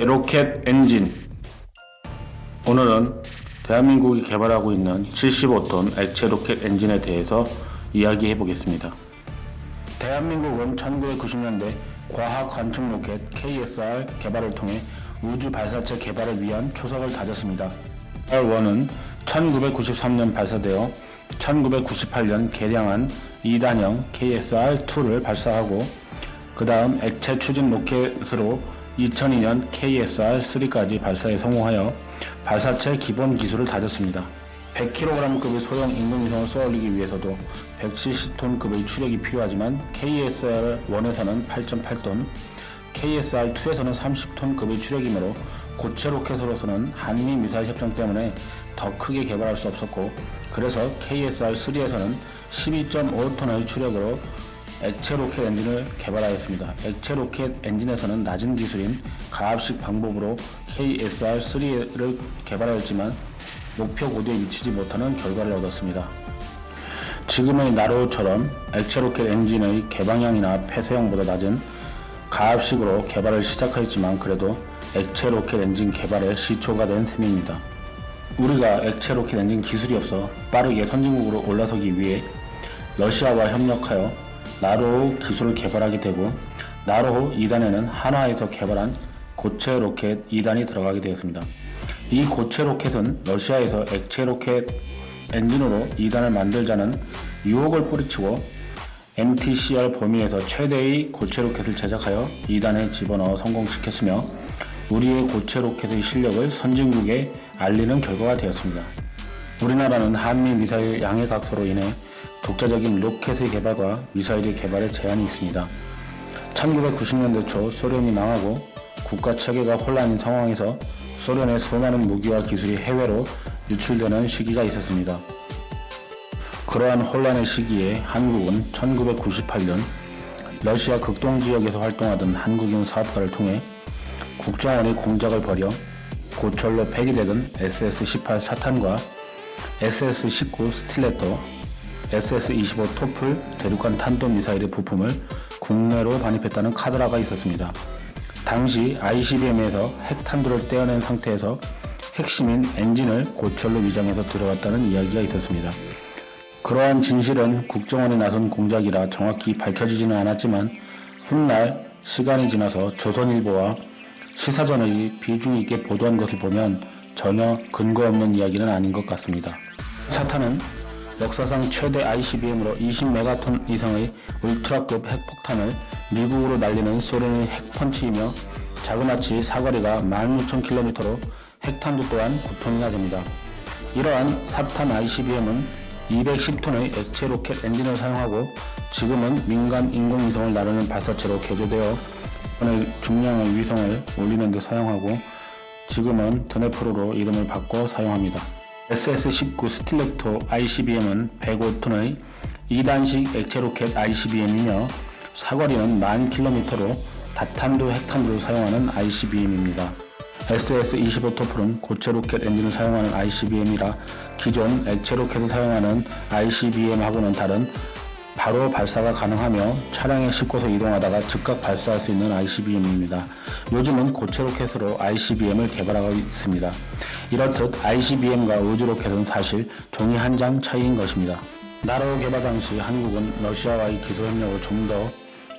로켓 엔진. 오늘은 대한민국이 개발하고 있는 75톤 액체 로켓 엔진에 대해서 이야기해 보겠습니다. 대한민국은 1990년대 과학 관측 로켓 KSR 개발을 통해 우주 발사체 개발을 위한 초석을 다졌습니다. R1은 1993년 발사되어 1998년 개량한 2단형 KSR-2를 발사하고 그 다음 액체 추진 로켓으로 2002년 KSR-3까지 발사에 성공하여 발사체 기본 기술을 다졌습니다. 100kg급의 소형 인공위성을 쏘아올리기 위해서도 170톤급의 추력이 필요하지만 KSR-1에서는 8.8톤, KSR-2에서는 30톤급의 추력이므로 고체 로켓으로서는 한미 미사일 협정 때문에 더 크게 개발할 수 없었고, 그래서 KSR-3에서는 12.5톤의 추력으로 액체 로켓 엔진을 개발하였습니다. 액체 로켓 엔진에서는 낮은 기술인 가압식 방법으로 KSR-3를 개발하였지만 목표 고도에 미치지 못하는 결과를 얻었습니다. 지금의 나로처럼 액체 로켓 엔진의 개방량이나 폐쇄형보다 낮은 가압식으로 개발을 시작하였지만 그래도 액체 로켓 엔진 개발에 시초가 된 셈입니다. 우리가 액체 로켓 엔진 기술이 없어 빠르게 선진국으로 올라서기 위해 러시아와 협력하여 나로호 기술을 개발하게 되고, 나로호 2단에는 한화에서 개발한 고체 로켓 2단이 들어가게 되었습니다. 이 고체 로켓은 러시아에서 액체 로켓 엔진으로 2단을 만들자는 유혹을 뿌리치고 MTCR 범위에서 최대의 고체 로켓을 제작하여 2단에 집어넣어 성공시켰으며 우리의 고체 로켓의 실력을 선진국에 알리는 결과가 되었습니다. 우리나라는 한미 미사일 양해 각서로 인해 독자적인 로켓의 개발과 미사일의 개발에 제한이 있습니다. 1990년대 초 소련이 망하고 국가 체계가 혼란인 상황에서 소련의 수많은 무기와 기술이 해외로 유출되는 시기가 있었습니다. 그러한 혼란의 시기에 한국은 1998년 러시아 극동 지역에서 활동하던 한국인 사업가를 통해 국정원의 공작을 벌여 고철로 폐기되던 SS-18 사탄과 SS-19 스틸레토, SS-25 토플 대륙간 탄도미사일의 부품을 국내로 반입했다는 카드라가 있었습니다. 당시 ICBM에서 핵탄두를 떼어낸 상태에서 핵심인 엔진을 고철로 위장해서 들어갔다는 이야기가 있었습니다. 그러한 진실은 국정원에 나선 공작이라 정확히 밝혀지지는 않았지만 훗날 시간이 지나서 조선일보와 시사전의 비중 있게 보도한 것을 보면 전혀 근거 없는 이야기는 아닌 것 같습니다. 사탄은 역사상 최대 ICBM으로 20메가톤 이상의 울트라급 핵폭탄을 미국으로 날리는 소련의 핵펀치이며 자그마치 사거리가 16,000km로 핵탄두 또한 9톤이나 됩니다. 이러한 사탄 ICBM은 210톤의 액체 로켓 엔진을 사용하고 지금은 민간 인공위성을 나르는 발사체로 개조되어 중량의 위성을 올리는 데 사용하고 지금은 드네프로로 이름을 바꿔 사용합니다. SS-19 스틸레토 ICBM은 105톤의 2단식 액체 로켓 ICBM이며 사거리는 10,000km로 다탄두 핵탄두를 사용하는 ICBM입니다. SS-25 토플은 고체 로켓 엔진을 사용하는 ICBM이라 기존 액체 로켓을 사용하는 ICBM하고는 다른 바로 발사가 가능하며 차량에 싣고서 이동하다가 즉각 발사할 수 있는 ICBM입니다. 요즘은 고체 로켓으로 ICBM을 개발하고 있습니다. 이렇듯 ICBM과 우주 로켓은 사실 종이 한 장 차이인 것입니다. 나로호 개발 당시 한국은 러시아와의 기술 협력으로 좀 더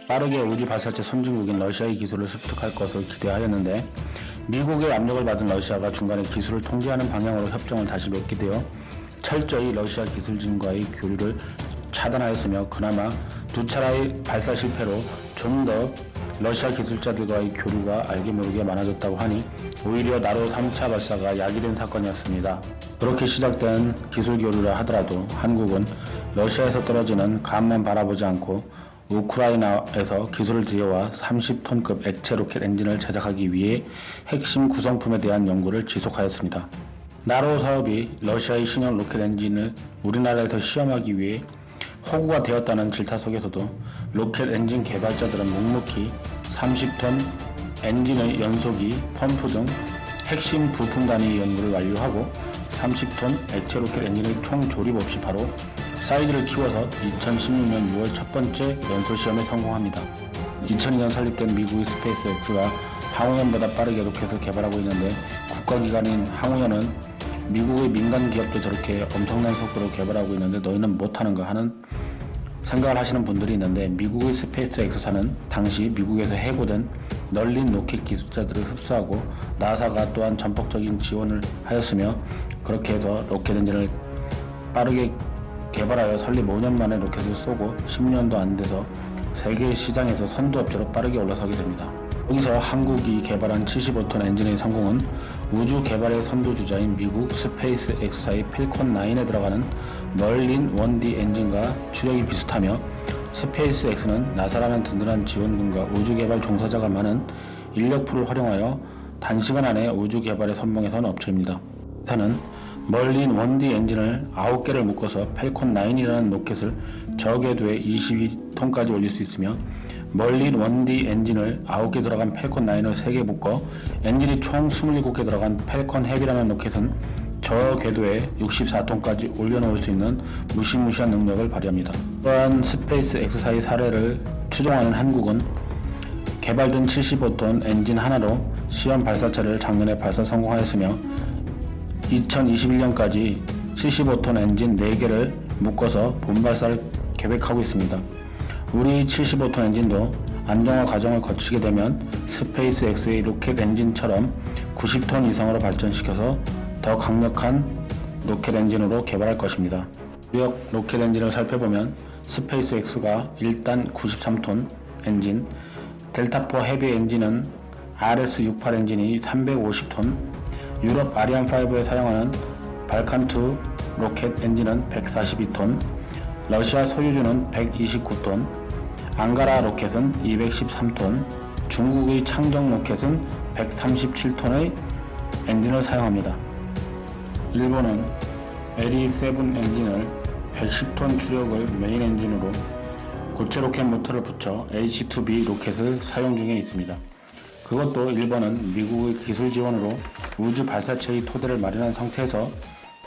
빠르게 우주 발사체 선진국인 러시아의 기술을 습득할 것을 기대하였는데 미국의 압력을 받은 러시아가 중간에 기술을 통제하는 방향으로 협정을 다시 맺게 되어 철저히 러시아 기술진과의 교류를 차단하였으며 그나마 두 차례의 발사 실패로 좀 더 러시아 기술자들과의 교류가 알게 모르게 많아졌다고 하니 오히려 나로 3차 발사가 야기된 사건이었습니다. 그렇게 시작된 기술 교류라 하더라도 한국은 러시아에서 떨어지는 감만 바라보지 않고 우크라이나에서 기술을 들여와 30톤급 액체 로켓 엔진을 제작하기 위해 핵심 구성품에 대한 연구를 지속하였습니다. 나로 사업이 러시아의 신형 로켓 엔진을 우리나라에서 시험하기 위해 호구가 되었다는 질타 속에서도 로켓 엔진 개발자들은 묵묵히 30톤 엔진의 연소기, 펌프 등 핵심 부품 단위 연구를 완료하고 30톤 액체 로켓 엔진의 총 조립 없이 바로 사이즈를 키워서 2016년 6월 첫 번째 연소 시험에 성공합니다. 2002년 설립된 미국의 스페이스X가 항우연보다 빠르게 로켓을 개발하고 있는데, 국가기관인 항우연은 미국의 민간 기업도 저렇게 엄청난 속도로 개발하고 있는데 너희는 못하는가 하는 생각을 하시는 분들이 있는데, 미국의 스페이스 X사는 당시 미국에서 해고된 널린 로켓 기술자들을 흡수하고 나사가 또한 전폭적인 지원을 하였으며, 그렇게 해서 로켓 엔진을 빠르게 개발하여 설립 5년 만에 로켓을 쏘고 10년도 안 돼서 세계 시장에서 선두업체로 빠르게 올라서게 됩니다. 여기서 한국이 개발한 75톤 엔진의 성공은 우주 개발의 선두주자인 미국 스페이스 X사의 펠콘 9에 들어가는 멀린 1D 엔진과 추력이 비슷하며, 스페이스 X는 나사라는 든든한 지원군과 우주 개발 종사자가 많은 인력풀을 활용하여 단시간 안에 우주 개발에 선봉해선 업체입니다. 사는 멀린 1D 엔진을 9개를 묶어서 펠콘 9이라는 로켓을 저궤도에 22톤까지 올릴 수 있으며, 멀린 1D 엔진을 9개 들어간 펠콘 9을 3개 묶어 엔진이 총 27개 들어간 펠콘 헤비라는 로켓은 저궤도에 64톤까지 올려놓을 수 있는 무시무시한 능력을 발휘합니다. 또한 스페이스 X사의 사례를 추종하는 한국은 개발된 75톤 엔진 하나로 시험 발사체를 작년에 발사 성공하였으며, 2021년까지 75톤 엔진 4개를 묶어서 본발사를 계획하고 있습니다. 우리 75톤 엔진도 안정화 과정을 거치게 되면 스페이스 X의 로켓 엔진처럼 90톤 이상으로 발전시켜서 더 강력한 로켓 엔진으로 개발할 것입니다. 주력 로켓 엔진을 살펴보면 스페이스 X가 일단 93톤 엔진, 델타4 헤비 엔진은 RS-68 엔진이 350톤, 유럽 아리안5에 사용하는 발칸2 로켓 엔진은 142톤, 러시아 소유주는 129톤, 앙가라 로켓은 213톤, 중국의 창정 로켓은 137톤의 엔진을 사용합니다. 일본은 LE7 엔진을 110톤 추력을 메인 엔진으로 고체 로켓 모터를 붙여 H2B 로켓을 사용 중에 있습니다. 그것도 일본은 미국의 기술 지원으로 우주 발사체의 토대를 마련한 상태에서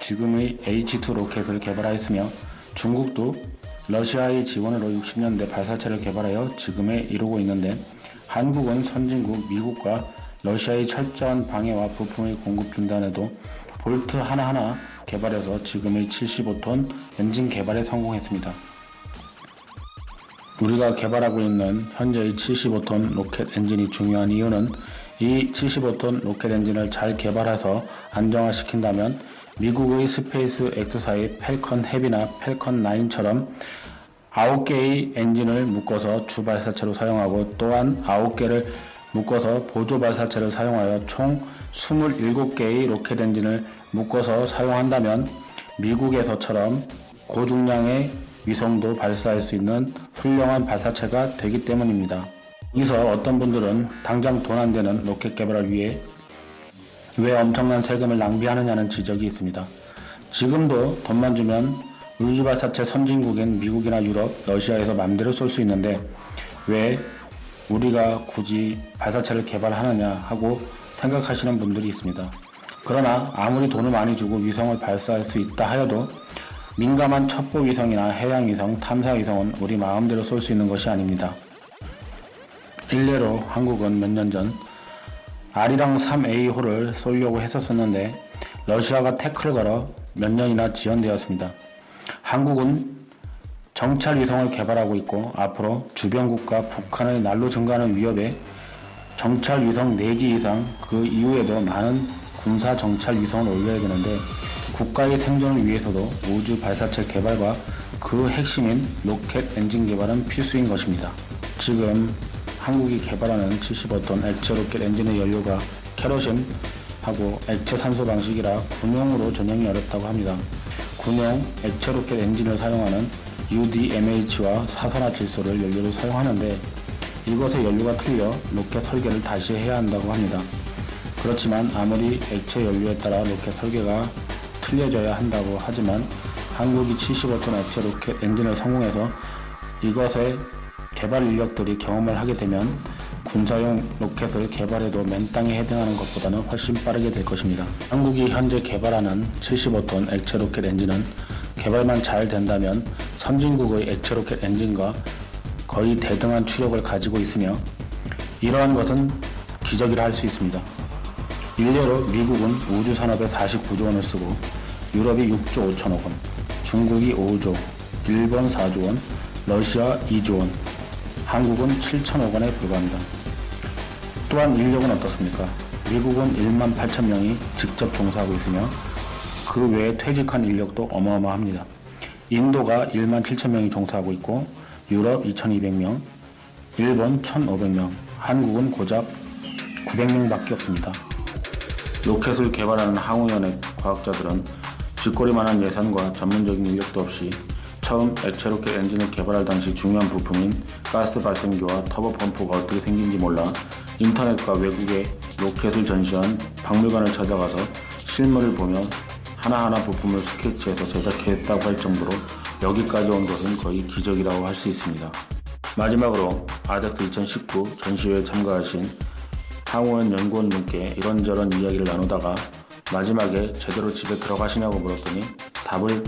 지금의 H2 로켓을 개발하였으며, 중국도 러시아의 지원으로 60년대 발사체를 개발하여 지금에 이르고 있는데, 한국은 선진국 미국과 러시아의 철저한 방해와 부품의 공급 중단에도 볼트 하나하나 개발해서 지금의 75톤 엔진 개발에 성공했습니다. 우리가 개발하고 있는 현재의 75톤 로켓 엔진이 중요한 이유는, 이 75톤 로켓 엔진을 잘 개발해서 안정화시킨다면 미국의 스페이스 X사의 펠컨 헤비나 펠컨 9처럼 9개의 엔진을 묶어서 주 발사체로 사용하고, 또한 9개를 묶어서 보조 발사체를 사용하여 총 27개의 로켓 엔진을 묶어서 사용한다면 미국에서처럼 고중량의 위성도 발사할 수 있는 훌륭한 발사체가 되기 때문입니다. 여기서 어떤 분들은 당장 돈 안 되는 로켓 개발을 위해 왜 엄청난 세금을 낭비하느냐는 지적이 있습니다. 지금도 돈만 주면 우주 발사체 선진국인 미국이나 유럽, 러시아에서 맘대로 쏠 수 있는데 왜 우리가 굳이 발사체를 개발하느냐 하고 생각하시는 분들이 있습니다. 그러나 아무리 돈을 많이 주고 위성을 발사할 수 있다 하여도 민감한 첩보 위성이나 해양 위성, 탐사 위성은 우리 마음대로 쏠 수 있는 것이 아닙니다. 일례로 한국은 몇 년 전 아리랑 3A호를 쏘려고 했었는데 러시아가 태클을 걸어 몇 년이나 지연되었습니다. 한국은 정찰 위성을 개발하고 있고, 앞으로 주변국가 북한의 날로 증가하는 위협에 정찰 위성 4기 이상, 그 이후에도 많은 군사 정찰 위성을 올려야 되는데, 국가의 생존을 위해서도 우주 발사체 개발과 그 핵심인 로켓 엔진 개발은 필수인 것입니다. 지금 한국이 개발하는 75톤 액체 로켓 엔진의 연료가 케로신하고 액체 산소 방식이라 군용으로 전용이 어렵다고 합니다. 군용 액체 로켓 엔진을 사용하는 UDMH와 사산화질소를 연료로 사용하는데, 이것의 연료가 틀려 로켓 설계를 다시 해야 한다고 합니다. 그렇지만 아무리 액체 연료에 따라 로켓 설계가 틀려져야 한다고 하지만 한국이 75톤 액체 로켓 엔진을 성공해서 이것의 개발 인력들이 경험을 하게 되면 군사용 로켓을 개발해도 맨땅에 해당하는 것보다는 훨씬 빠르게 될 것입니다. 한국이 현재 개발하는 75톤 액체 로켓 엔진은 개발만 잘 된다면 선진국의 액체 로켓 엔진과 거의 대등한 추력을 가지고 있으며, 이러한 것은 기적이라 할 수 있습니다. 일례로 미국은 우주 산업에 49조 원을 쓰고 유럽이 6조 5천억 원, 중국이 5조, 일본 4조 원, 러시아 2조 원, 한국은 7천억 원에 불과합니다. 또한 인력은 어떻습니까? 미국은 1만 8천 명이 직접 종사하고 있으며 그 외에 퇴직한 인력도 어마어마합니다. 인도가 1만 7천 명이 종사하고 있고 유럽 2,200명, 일본 1,500명, 한국은 고작 900명밖에 없습니다. 로켓을 개발하는 항우연의 과학자들은 쥐꼬리만한 예산과 전문적인 인력도 없이 처음 액체 로켓 엔진을 개발할 당시 중요한 부품인 가스 발생기와 터보 펌프가 어떻게 생긴지 몰라 인터넷과 외국에 로켓을 전시한 박물관을 찾아가서 실물을 보며 하나하나 부품을 스케치해서 제작했다고 할 정도로 여기까지 온 것은 거의 기적이라고 할 수 있습니다. 마지막으로 아덱스 2019 전시회에 참가하신 항우연 연구원분께 이런저런 이야기를 나누다가 마지막에 제대로 집에 들어가시냐고 물었더니 답을